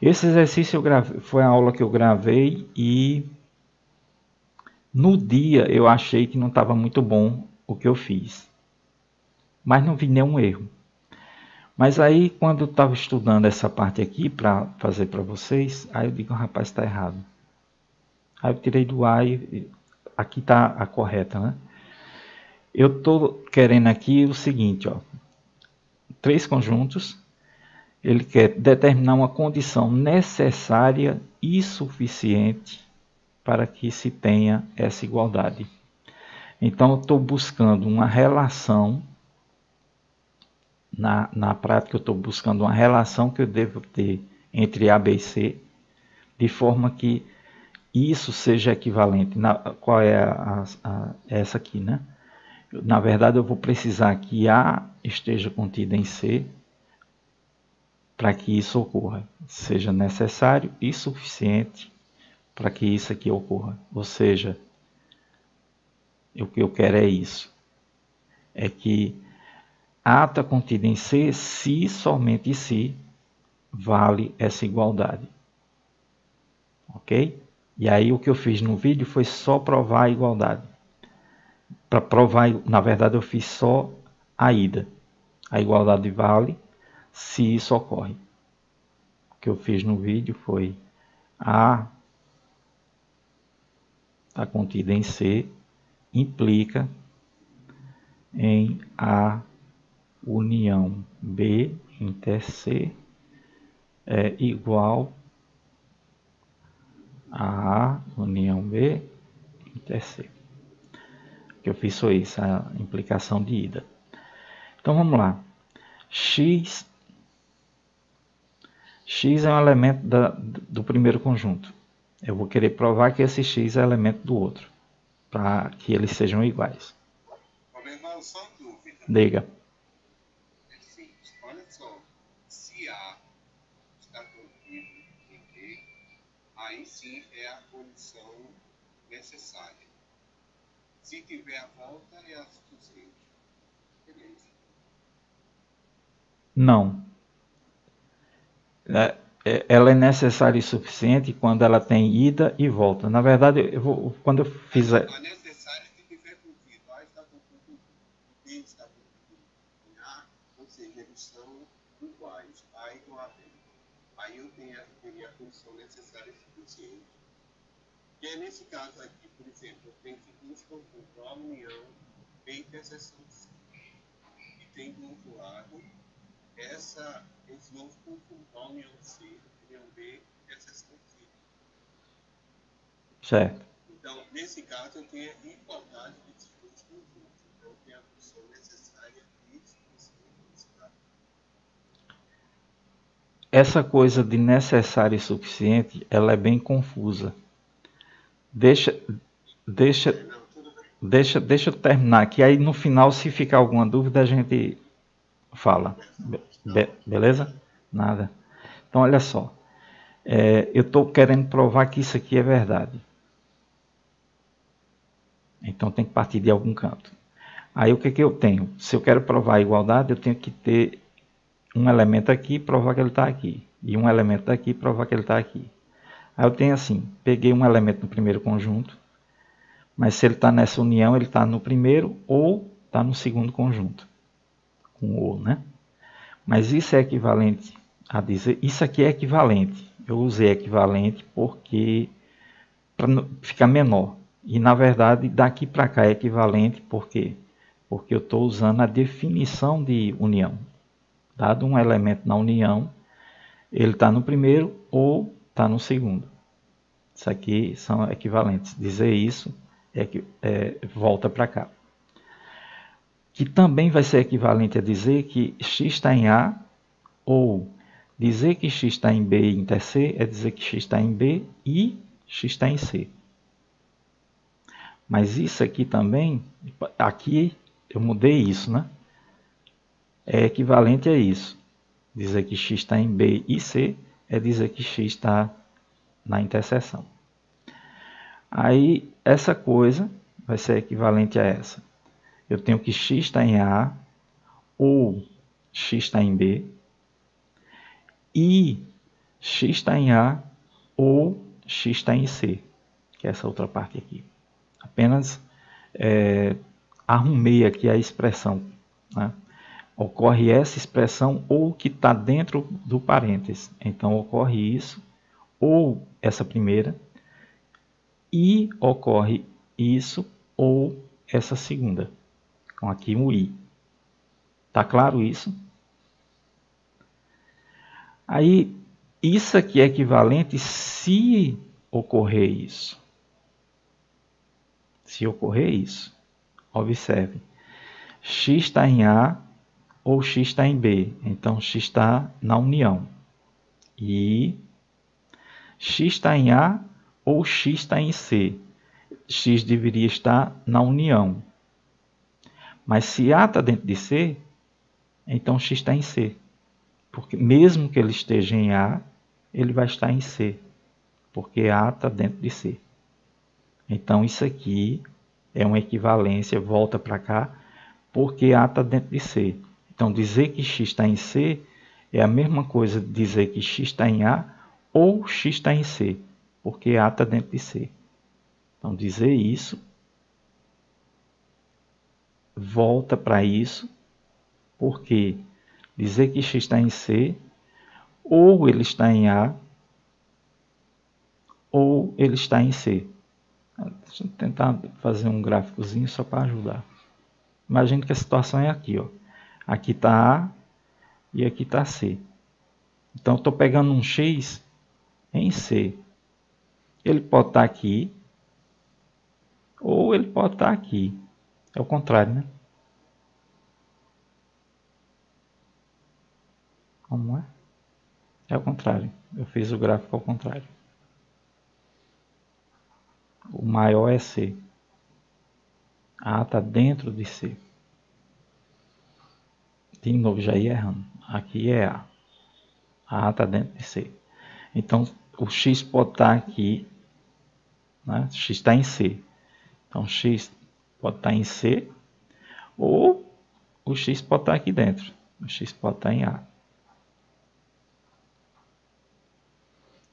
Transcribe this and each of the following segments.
Esse exercício foi a aula que eu gravei e no dia eu achei que não estava muito bom o que eu fiz, mas não vi nenhum erro. Mas aí quando eu estava estudando essa parte aqui para fazer para vocês, aí eu digo, rapaz, está errado. Aí eu tirei do ar e aqui está a correta, né? Eu estou querendo aqui o seguinte, ó, 3 conjuntos. Ele quer determinar uma condição necessária e suficiente para que se tenha essa igualdade. Então, eu estou buscando uma relação, na prática eu estou buscando uma relação que eu devo ter entre A, B e C, de forma que isso seja equivalente. Qual é essa aqui, né? Na verdade, eu vou precisar que A esteja contida em C para que isso ocorra, seja necessário e suficiente para que isso aqui ocorra. Ou seja, o que eu quero é isso, é que A está contida em C se somente se vale essa igualdade. Ok? E aí o que eu fiz no vídeo foi só provar a igualdade. Para provar, na verdade eu fiz só a ida. A igualdade vale se isso ocorre. O que eu fiz no vídeo foi A está contida em C, implica em A união B inter C é igual a A união B inter C. O que eu fiz foi isso, a implicação de ida. Então vamos lá. X é um elemento do primeiro conjunto. Eu vou querer provar que esse x é elemento do outro, para que eles sejam iguais. Irmão, só dúvida. Diga. É simples. Olha só. Se A está contido em B, aí sim é a condição necessária. Se tiver a volta, é a suficiente. Beleza. Não. Ela é necessária e suficiente quando ela tem ida e volta. Na verdade, quando eu fizer... A necessária se tiver contido. A está contido em B está contido em A, ou seja, eles são iguais. A igual a B. Aí eu teria a condição necessária e suficiente. Que é nesse caso aqui, por exemplo, eu tenho seguinte conjunto, a união B interseção C. E tem do outro lado esse novo conjunto, a união C, união B, interseção C. Certo. Então, nesse caso, eu tenho a igualdade desses dois conjuntos. Então, eu tenho a condição necessária e suficiente. Essa coisa de necessário e suficiente, ela é bem confusa. Deixa eu terminar aqui, aí no final, se ficar alguma dúvida, a gente fala. Beleza? Nada. Então, olha só. Eu estou querendo provar que isso aqui é verdade. Então, tem que partir de algum canto. Aí, o que eu tenho? Se eu quero provar a igualdade, eu tenho que ter um elemento aqui e provar que ele está aqui. E um elemento daqui e provar que ele está aqui. Aí eu tenho assim, peguei um elemento no primeiro conjunto, mas se ele está nessa união, ele está no primeiro ou está no segundo conjunto. Com ou, né? Mas isso é equivalente a dizer, isso aqui é equivalente. Eu usei equivalente porque para ficar menor. E na verdade, daqui para cá é equivalente por quê? Porque eu estou usando a definição de união. Dado um elemento na união, ele está no primeiro ou está no segundo. Isso aqui são equivalentes. Dizer isso volta para cá. Que também vai ser equivalente a dizer que x está em A, ou dizer que x está em B inter C é dizer que x está em B e x está em C. Mas isso aqui também, aqui eu mudei isso, né? É equivalente a isso. Dizer que x está em B e C é dizer que x está na interseção. Aí, essa coisa vai ser equivalente a essa. Eu tenho que x está em A ou x está em B e x está em A ou x está em C, que é essa outra parte aqui. Apenas arrumei aqui a expressão, né? Ocorre essa expressão ou que está dentro do parênteses. Então, ocorre isso, ou essa primeira, e ocorre isso, ou essa segunda, com aqui um i. Tá claro isso? Aí, isso aqui é equivalente se ocorrer isso. Se ocorrer isso, observe, x está em A ou x está em B. Então, x está na união. E x está em A ou x está em C. X deveria estar na união. Mas se A está dentro de C, então x está em C. Porque mesmo que ele esteja em A, ele vai estar em C. Porque A está dentro de C. Então isso aqui é uma equivalência, volta para cá, porque A está dentro de C. Então dizer que x está em C é a mesma coisa de dizer que x está em A ou x está em C, porque A está dentro de C. Então dizer isso volta para isso, porque dizer que x está em C, ou ele está em A, ou ele está em C. Deixa eu tentar fazer um gráficozinho só para ajudar. Imagine que a situação é aqui, ó. Aqui está A e aqui está C. Então, estou pegando um x em C. Ele pode estar aqui, ou ele pode estar aqui. É o contrário, né? Como é? É o contrário. Eu fiz o gráfico ao contrário. O maior é C. A está dentro de C. De novo, já ia errando. Aqui é A. A está dentro de C. Então, o x pode estar aqui, né? X está em C. Então, x pode estar em C, ou o x pode estar aqui dentro. O x pode estar em A.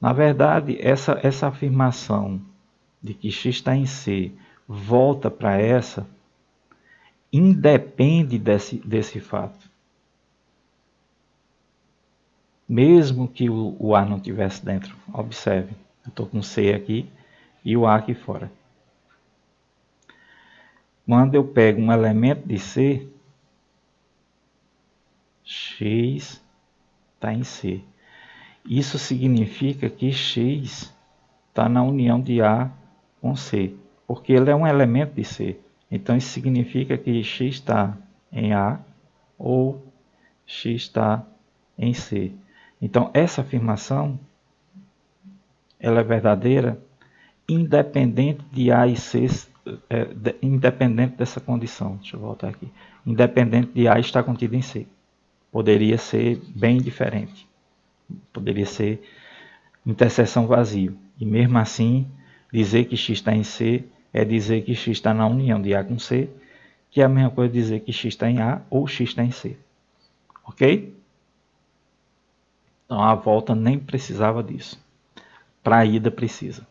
Na verdade, essa afirmação de que x está em C volta para essa, independe desse fato. Mesmo que o A não estivesse dentro. Observe, eu estou com C aqui e o A aqui fora. Quando eu pego um elemento de C, x está em C. Isso significa que x está na união de A com C, porque ele é um elemento de C. Então, isso significa que x está em A ou x está em C. Então, essa afirmação ela é verdadeira independente de A e C, independente dessa condição. Deixa eu voltar aqui. Independente de A estar contido em C. Poderia ser bem diferente. Poderia ser interseção vazio. E mesmo assim, dizer que x está em C é dizer que x está na união de A com C, que é a mesma coisa de dizer que x está em A ou x está em C. Ok? Então a volta nem precisava disso. Para a ida precisa.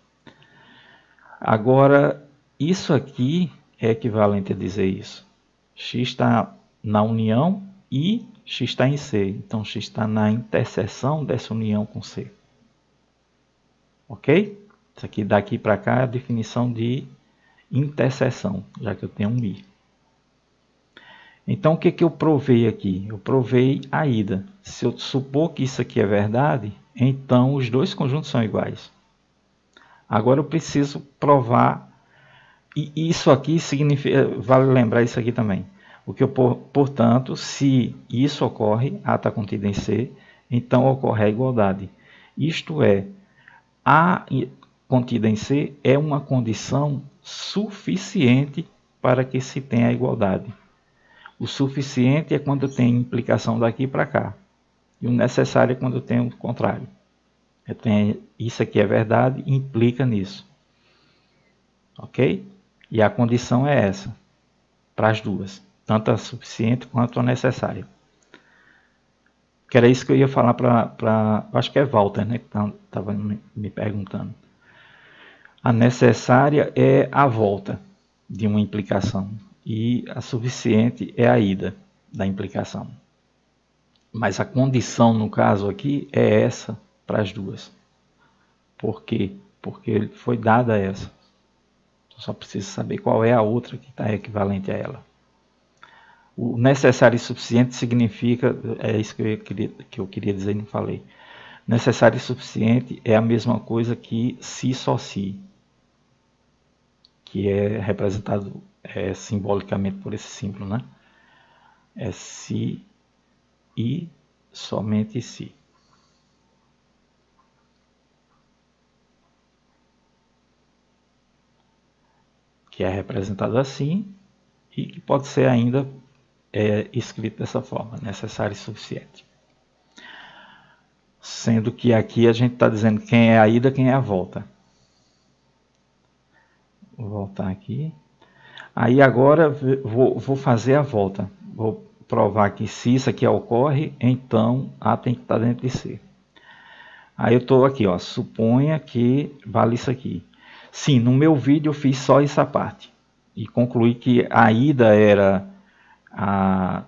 Agora, isso aqui é equivalente a dizer isso. X está na união e x está em C. Então x está na interseção dessa união com C. Ok? Isso aqui daqui para cá é a definição de interseção, já que eu tenho um i. Então, o que eu provei aqui? Eu provei a ida. Se eu supor que isso aqui é verdade, então os dois conjuntos são iguais. Agora eu preciso provar, e isso aqui significa, vale lembrar isso aqui também. Portanto, se isso ocorre, A está contido em C, então ocorre a igualdade. Isto é, A contida em C é uma condição suficiente para que se tenha a igualdade. O suficiente é quando tem implicação daqui para cá. E o necessário é quando tem o contrário. Isso aqui é verdade, implica nisso. Ok? E a condição é essa, para as duas. Tanto a suficiente quanto a necessária. Que era isso que eu ia falar para... Acho que é Walter, né? Que estava me perguntando. A necessária é a volta de uma implicação. E a suficiente é a ida da implicação. Mas a condição, no caso aqui, é essa para as duas. Por quê? Porque foi dada essa. Só preciso saber qual é a outra que está equivalente a ela. O necessário e suficiente significa, é isso que eu queria dizer e não falei. Necessário e suficiente é a mesma coisa que se só se, que é representado simbolicamente por esse símbolo, né? É se e somente se. Que é representado assim e que pode ser ainda escrito dessa forma, necessário e suficiente. Sendo que aqui a gente está dizendo quem é a ida, quem é a volta. Vou voltar aqui. Aí agora vou fazer a volta. Vou provar que se isso aqui ocorre, então A tem que estar dentro de C. Aí eu estou aqui, ó, suponha que vale isso aqui. Sim, no meu vídeo eu fiz só essa parte. E concluí que a ida era a...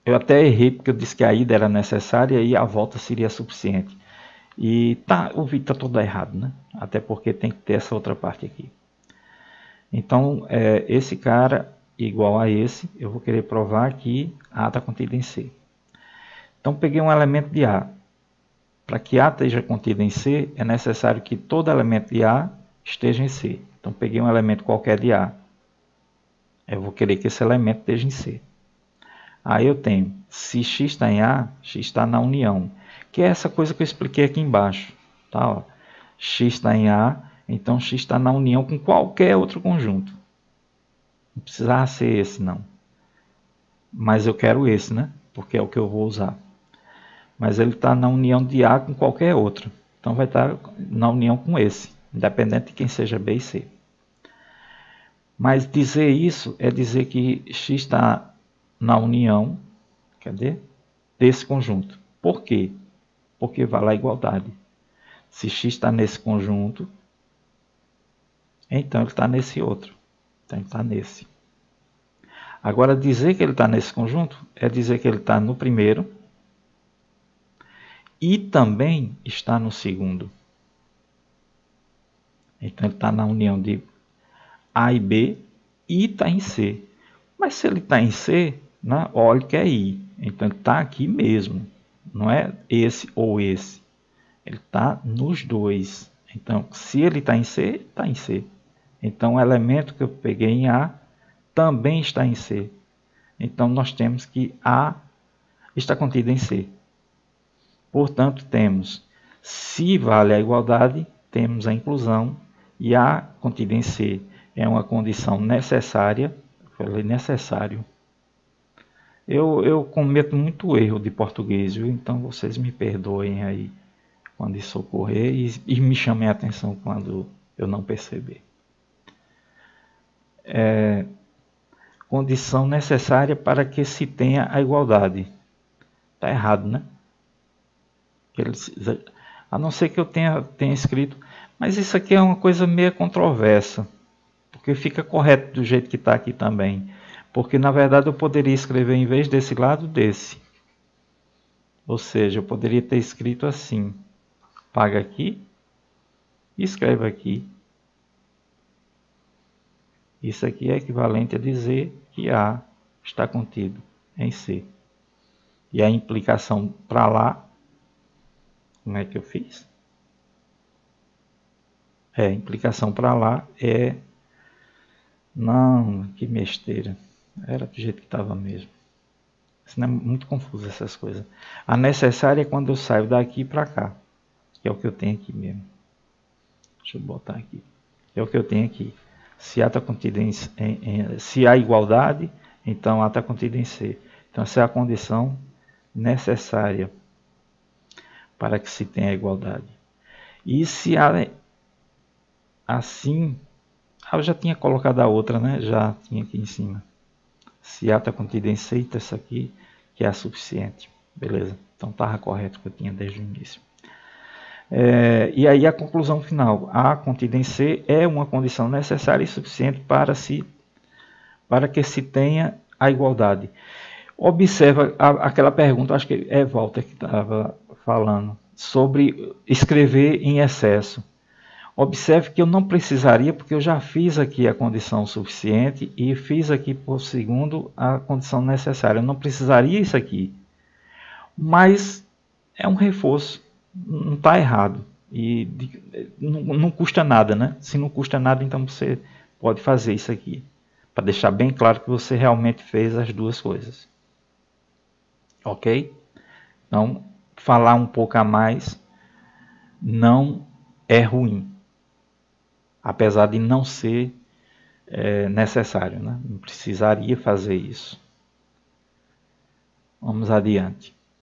Eu até errei porque eu disse que a ida era necessária e a volta seria suficiente. E o vídeo está todo errado, né? Até porque tem que ter essa outra parte aqui. Então, esse cara igual a esse, eu vou querer provar que A está contido em C. Então, peguei um elemento de A. Para que A esteja contido em C, é necessário que todo elemento de A esteja em C. Então, peguei um elemento qualquer de A. Eu vou querer que esse elemento esteja em C. Aí eu tenho, se x está em A, x está na união. Que é essa coisa que eu expliquei aqui embaixo. Tá, ó. X está em A, então x está na união com qualquer outro conjunto. Não precisava ser esse, não. Mas eu quero esse, né? Porque é o que eu vou usar. Mas ele está na união de A com qualquer outro. Então vai estar na união com esse, independente de quem seja B e C. Mas dizer isso é dizer que x está na união, desse conjunto. Por quê? Porque vale a igualdade. Se x está nesse conjunto, então ele está nesse outro. Então ele está nesse. Agora, dizer que ele está nesse conjunto é dizer que ele está no primeiro e também está no segundo. Então ele está na união de A e B e está em C. Mas se ele está em C, né, olha que é I. Então ele está aqui mesmo. Não é esse ou esse. Ele está nos dois. Então, se ele está em C, está em C. Então, o elemento que eu peguei em A também está em C. Então, nós temos que A está contido em C. Portanto, temos, se vale a igualdade, temos a inclusão, e A contida em C é uma condição necessária. Falei necessário. Eu cometo muito erro de português, viu? Então vocês me perdoem aí quando isso ocorrer e me chamem a atenção quando eu não perceber. Condição necessária para que se tenha a igualdade. Está errado, né? A não ser que eu tenha escrito, mas isso aqui é uma coisa meio controversa, porque fica correto do jeito que está aqui também. Porque na verdade eu poderia escrever em vez desse lado, desse. Ou seja, eu poderia ter escrito assim. Paga aqui e escreve aqui. Isso aqui é equivalente a dizer que A está contido em C. E a implicação para lá, como é que eu fiz? A implicação para lá é... Não, que besteira. Era do jeito que estava mesmo. Isso é muito confuso essas coisas. A necessária é quando eu saio daqui para cá. Que é o que eu tenho aqui mesmo. Deixa eu botar aqui. É o que eu tenho aqui. Se A está contido se há igualdade, então A está contido em C. Então essa é a condição necessária para que se tenha igualdade. E se há assim... eu já tinha colocado a outra, né? Já tinha aqui em cima. Se A está contido em C, então essa aqui que é a suficiente. Beleza. Então estava correto o que eu tinha desde o início. E aí a conclusão final: A contida em C é uma condição necessária e suficiente para que se tenha a igualdade. Observa aquela pergunta, acho que é Walter que estava falando, sobre escrever em excesso. Observe que eu não precisaria, porque eu já fiz aqui a condição suficiente e fiz aqui por segundo a condição necessária. Eu não precisaria isso aqui. Mas é um reforço, não está errado. E não custa nada, né? Se não custa nada, então você pode fazer isso aqui, para deixar bem claro que você realmente fez as duas coisas. Ok? Então, falar um pouco a mais não é ruim, apesar de não ser necessário, né? Não precisaria fazer isso. Vamos adiante.